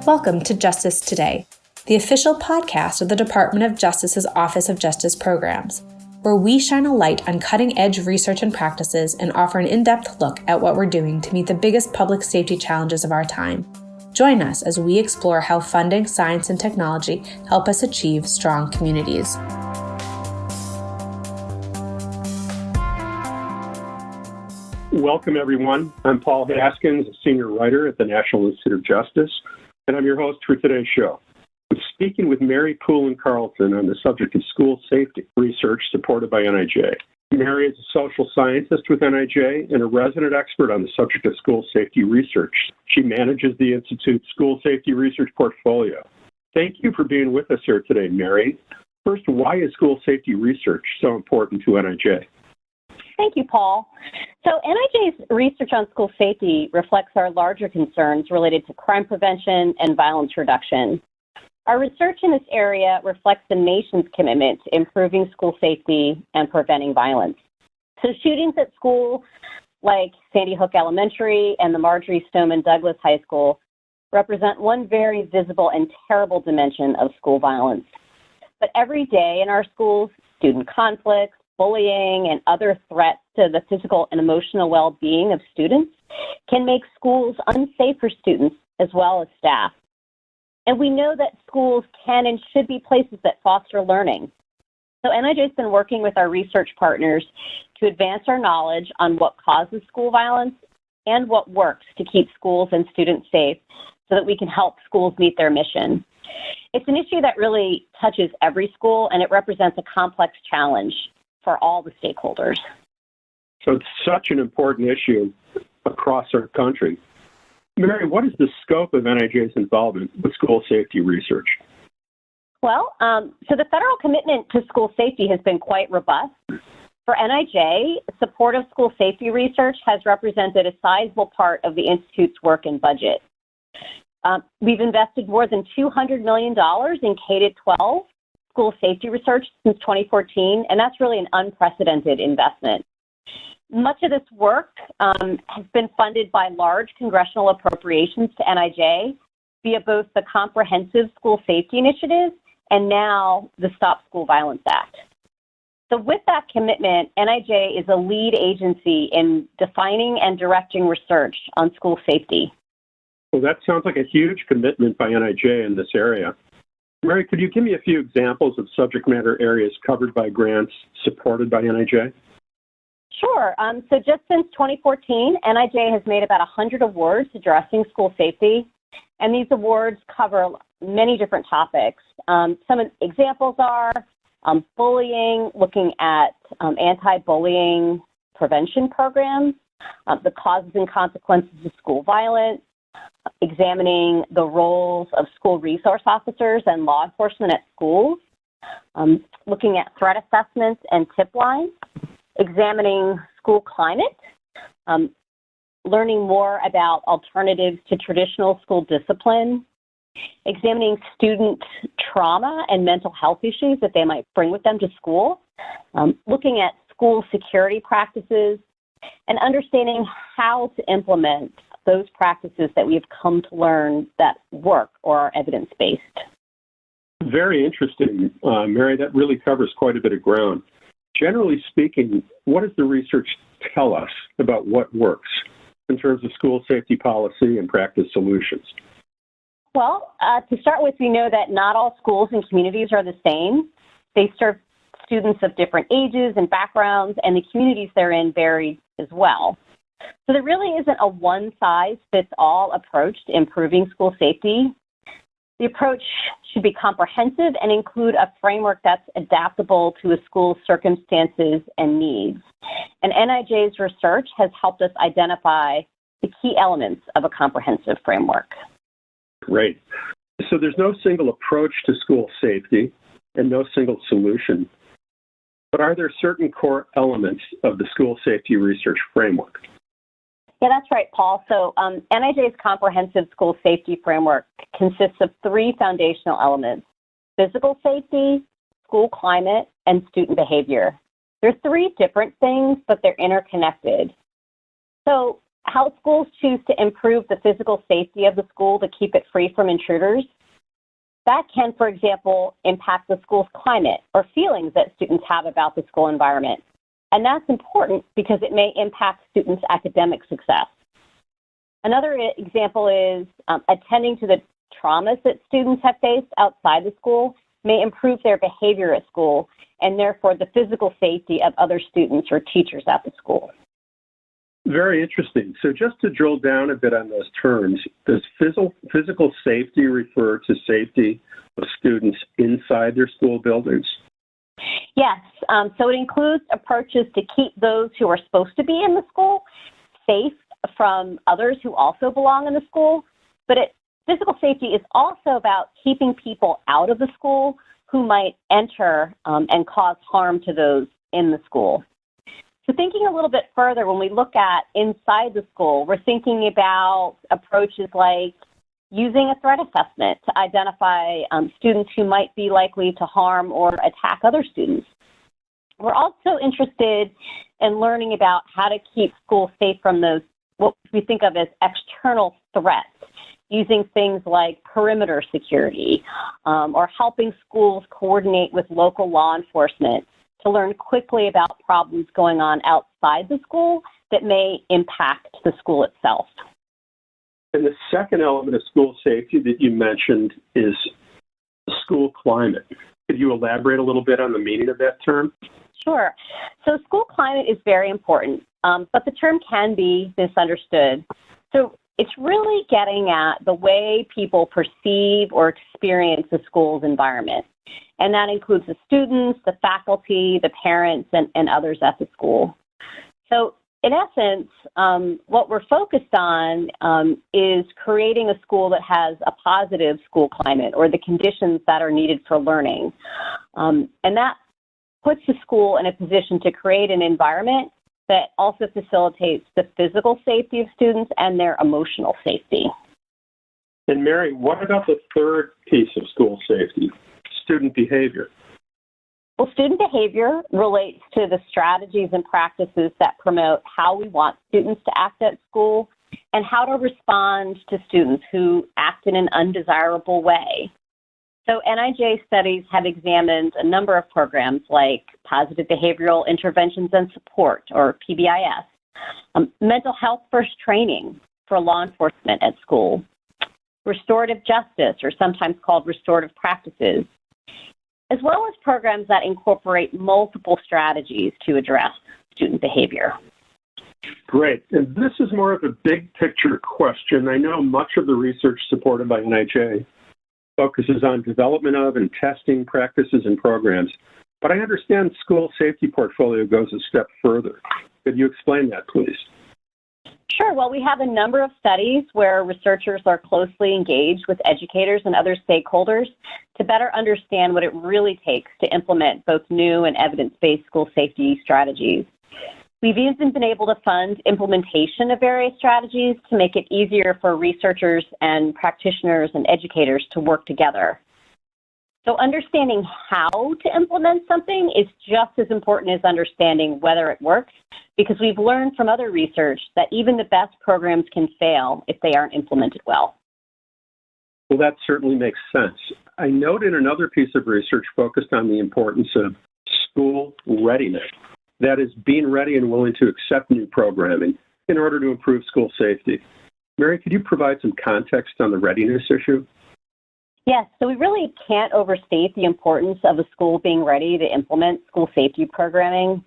Welcome to Justice Today, the official podcast of the Department of Justice's Office of Justice Programs, where we shine a light on cutting-edge research and practices and offer an in-depth look at what we're doing to meet the biggest public safety challenges of our time. Join us as we explore how funding, science, and technology help us achieve strong communities. Welcome, everyone. I'm Paul Haskins, a senior writer at the National Institute of Justice, and I'm your host for today's show. I'm speaking with Mary Poulin Carlton on the subject of school safety research supported by NIJ. Mary is a social scientist with NIJ and a resident expert on the subject of school safety research. She manages the Institute's school safety research portfolio. Thank you for being with us here today, Mary. First, why is school safety research so important to NIJ? Thank you, Paul. So NIJ's research on school safety reflects our larger concerns related to crime prevention and violence reduction. Our research in this area reflects the nation's commitment to improving school safety and preventing violence. So shootings at schools like Sandy Hook Elementary and the Marjory Stoneman Douglas High School represent one very visible and terrible dimension of school violence. But every day in our schools, student conflicts, bullying, and other threats to the physical and emotional well-being of students can make schools unsafe for students as well as staff. And we know that schools can and should be places that foster learning. So NIJ has been working with our research partners to advance our knowledge on what causes school violence and what works to keep schools and students safe so that we can help schools meet their mission. It's an issue that really touches every school, and it represents a complex challenge for all the stakeholders. So it's such an important issue across our country. Mary, what is the scope of NIJ's involvement with school safety research? Well, so the federal commitment to school safety has been quite robust. For NIJ, support of school safety research has represented a sizable part of the Institute's work and budget. We've invested more than $200 million in K-12 school safety research since 2014, and that's really an unprecedented investment. Much of this work has been funded by large congressional appropriations to NIJ via both the Comprehensive School Safety Initiative and now the Stop School Violence Act. So with that commitment, NIJ is a lead agency in defining and directing research on school safety. Well, that sounds like a huge commitment by NIJ in this area. Mary, could you give me a few examples of subject matter areas covered by grants supported by NIJ? Sure. So just since 2014, NIJ has made about 100 awards addressing school safety, and these awards cover many different topics. Some examples are bullying, looking at anti-bullying prevention programs, the causes and consequences of school violence, examining the roles of school resource officers and law enforcement at schools, looking at threat assessments and tip lines, examining school climate, learning more about alternatives to traditional school discipline, examining student trauma and mental health issues that they might bring with them to school, looking at school security practices, and understanding how to implement those practices that we have come to learn that work or are evidence-based. Very interesting, Mary. That really covers quite a bit of ground. Generally speaking, what does the research tell us about what works in terms of school safety policy and practice solutions? Well, to start with, we know that not all schools and communities are the same. They serve students of different ages and backgrounds, and the communities they're in vary as well. So there really isn't a one-size-fits-all approach to improving school safety. The approach should be comprehensive and include a framework that's adaptable to a school's circumstances and needs. And NIJ's research has helped us identify the key elements of a comprehensive framework. Great. So there's no single approach to school safety and no single solution. But are there certain core elements of the school safety research framework? Yeah, that's right, Paul. So NIJ's comprehensive school safety framework consists of three foundational elements: physical safety, school climate, and student behavior. They're three different things, but they're interconnected. So how schools choose to improve the physical safety of the school to keep it free from intruders. That can, for example, impact the school's climate or feelings that students have about the school environment. And that's important because it may impact students' academic success. Another example is attending to the traumas that students have faced outside the school may improve their behavior at school and therefore the physical safety of other students or teachers at the school. Very interesting. So just to drill down a bit on those terms, does physical safety refer to safety of students inside their school buildings? Yes. So it includes approaches to keep those who are supposed to be in the school safe from others who also belong in the school. But physical safety is also about keeping people out of the school who might enter and cause harm to those in the school. So thinking a little bit further, when we look at inside the school, we're thinking about approaches like using a threat assessment to identify students who might be likely to harm or attack other students. We're also interested in learning about how to keep schools safe from those, what we think of as external threats, using things like perimeter security or helping schools coordinate with local law enforcement to learn quickly about problems going on outside the school that may impact the school itself. And the second element of school safety that you mentioned is school climate. Could you elaborate a little bit on the meaning of that term? Sure. So school climate is very important, but the term can be misunderstood. So it's really getting at the way people perceive or experience the school's environment. And that includes the students, the faculty, the parents, and others at the school. So in essence, what we're focused on is creating a school that has a positive school climate or the conditions that are needed for learning. And that puts the school in a position to create an environment that also facilitates the physical safety of students and their emotional safety. And Mary, what about the third piece of school safety, student behavior? Well, student behavior relates to the strategies and practices that promote how we want students to act at school and how to respond to students who act in an undesirable way. So NIJ studies have examined a number of programs like Positive Behavioral Interventions and Support, or PBIS, mental health first training for law enforcement at school, restorative justice, or sometimes called restorative practices, as well as programs that incorporate multiple strategies to address student behavior. Great. And this is more of a big picture question. I know much of the research supported by NIJ focuses on development of and testing practices and programs, but I understand school safety portfolio goes a step further. Could you explain that, please? Sure. Well, we have a number of studies where researchers are closely engaged with educators and other stakeholders to better understand what it really takes to implement both new and evidence-based school safety strategies. We've even been able to fund implementation of various strategies to make it easier for researchers and practitioners and educators to work together. So understanding how to implement something is just as important as understanding whether it works, because we've learned from other research that even the best programs can fail if they aren't implemented well. Well, that certainly makes sense. I noted another piece of research focused on the importance of school readiness. That is, being ready and willing to accept new programming in order to improve school safety. Mary, could you provide some context on the readiness issue? Yes, so we really can't overstate the importance of a school being ready to implement school safety programming.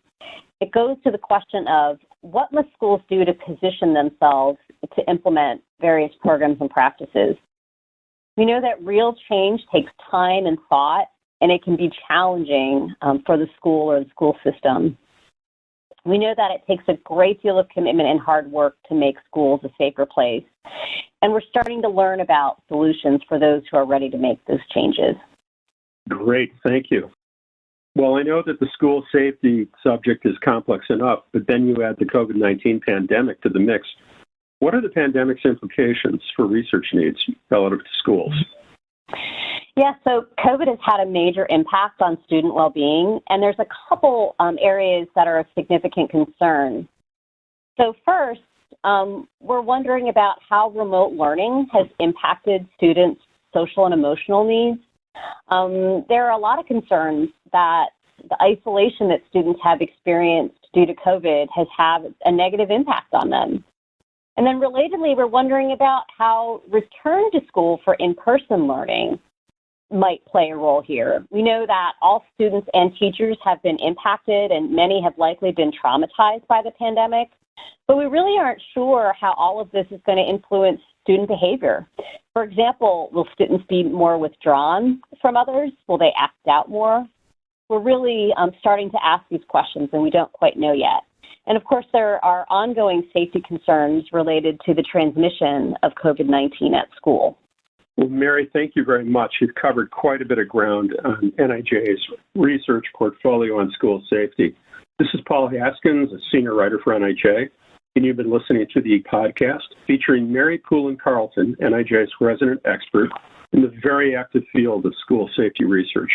It goes to the question of what must schools do to position themselves to implement various programs and practices. We know that real change takes time and thought, and it can be challenging for the school or the school system. We know that it takes a great deal of commitment and hard work to make schools a safer place. And we're starting to learn about solutions for those who are ready to make those changes. Great, thank you. Well, I know that the school safety subject is complex enough, but then you add the COVID-19 pandemic to the mix. What are the pandemic's implications for research needs relative to schools? Yeah, so COVID has had a major impact on student well-being, and there's a couple areas that are of significant concern. So first, we're wondering about how remote learning has impacted students' social and emotional needs. There are a lot of concerns that the isolation that students have experienced due to COVID has had a negative impact on them. And then relatedly, we're wondering about how return to school for in-person learning might play a role here. We know that all students and teachers have been impacted and many have likely been traumatized by the pandemic, but we really aren't sure how all of this is going to influence student behavior. For example, will students be more withdrawn from others? Will they act out more? We're really starting to ask these questions and we don't quite know yet. And of course, there are ongoing safety concerns related to the transmission of COVID-19 at school. Well, Mary, thank you very much. You've covered quite a bit of ground on NIJ's research portfolio on school safety. This is Paul Haskins, a senior writer for NIJ, and you've been listening to the podcast featuring Mary Poulin Carlton, NIJ's resident expert in the very active field of school safety research.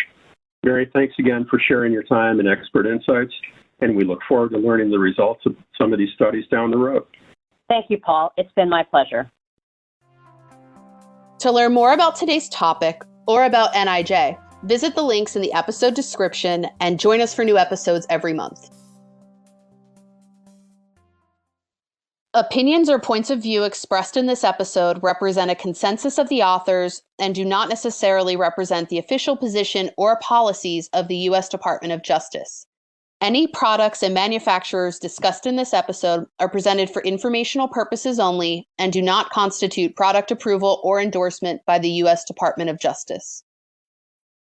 Mary, thanks again for sharing your time and expert insights, and we look forward to learning the results of some of these studies down the road. Thank you, Paul. It's been my pleasure. To learn more about today's topic or about NIJ, visit the links in the episode description and join us for new episodes every month. Opinions or points of view expressed in this episode represent a consensus of the authors and do not necessarily represent the official position or policies of the U.S. Department of Justice. Any products and manufacturers discussed in this episode are presented for informational purposes only and do not constitute product approval or endorsement by the U.S. Department of Justice.